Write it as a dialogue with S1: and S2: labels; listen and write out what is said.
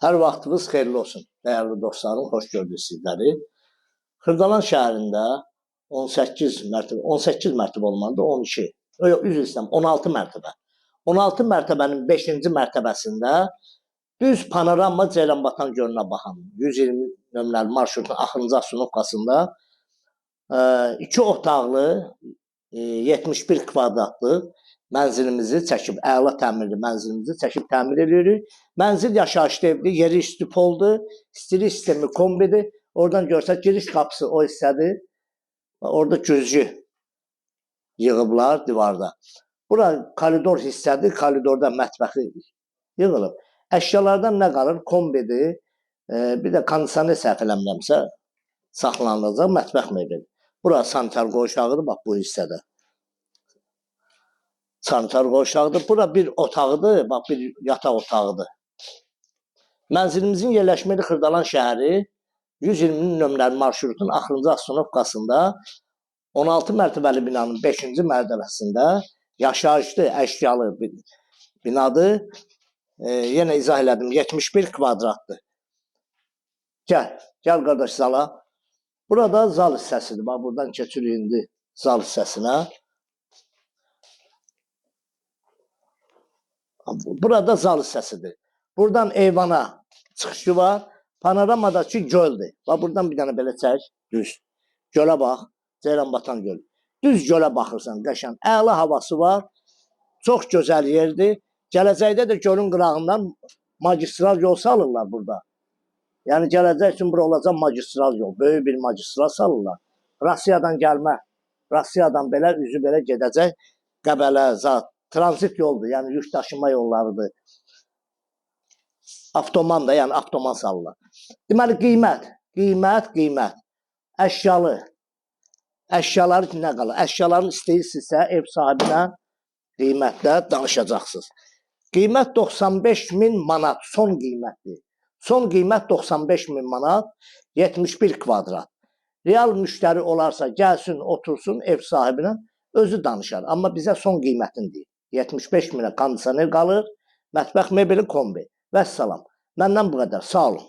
S1: Hər vaxtınız xeyirli olsun, dəyərli dostlarım, xoş gördük sizləri. Xırdalan şəhərində 18 mərtəbə olmalıdır, 12, üzr istəyirəm, 16 mərtəbə. 16 mərtəbənin 5-ci mərtəbəsində düz panorama Ceyranbatan gölünə baxan 120 nömrəli marşrutun axırıncı astanovkasında 2 otaqlı 71 kvadratlı mənzilimizi çəkib, əla təmirli mənzilimizi çəkib təmir edirik. Mənzil yaşayışlı evdir, yeri istipoldur, istilik sistemi kombidir. Oradan görsək giriş qapısı o hissədir. Orada güzgü yığıblar divarda. Bura koridor hissədir, koridorda mətbəxi yığılıb. Əşyalardan nə qalır? Kombidir, bir də kondisioner səhv eləmirəmsə saxlanılacaq mətbəx mebeli. Bura sanitar qoğuşağıdır, bax bu hissədə. Sanitar qoğuşağıdır. Bura bir otağıdır, bax bir yataq otağıdır. Mənzilimizin yerləşməyi Xırdalan şəhəri 120 nömrəli marşrutun axırıncı astanovkasında 16 mərtəbəli binanın 5-ci mərtəbəsində yaşayışlı, əşyalı binadır. Yenə izah elədim, 71 kvadratdır. Gəl qardaş zala. Burada zal hissəsidir. Bax, buradan keçirik indi zal hissəsinə. Burada zal hissəsidir. Buradan eyvana çıxışı var. Panoramadakı göldür. Bax, buradan bir dənə belə çək, düz. Gölə bax, Ceyranbatan gölü. Düz gölə baxırsan, qəşəng. Əla havası var. Çox gözəl yerdir. Gələcəkdə də gölün qırağından magistral yol salırlar burada. Yəni gələcək üçün bura olacaq magistral yol. Böyük bir magistral salırlar. Rusiyadan gəlmə. Rusiyadan belə üzü belə gedəcək. Qəbələ, Zat. Transit yoldur. Yəni yük daşıma yollarıdır. Avtoman da, yəni avtoman salırlar. Deməli qiymət. Əşyalı. Əşyaları nə qalır? Əşyaların istəyirsinizsə ev sahibinə qiymətlə danışacaqsınız. Qiymət 95.000 manat son qiymətdir. Son qiymət 95.000 manat, 71 kvadrat. Real müştəri olarsa gəlsin, otursun ev sahibinə, özü danışar. Amma bizə son qiymətini deyir. 75.000-ə kondisioner qalır, mətbəx mebeli kombi. Vəssalam. Məndən bu qədər. Sağ olun.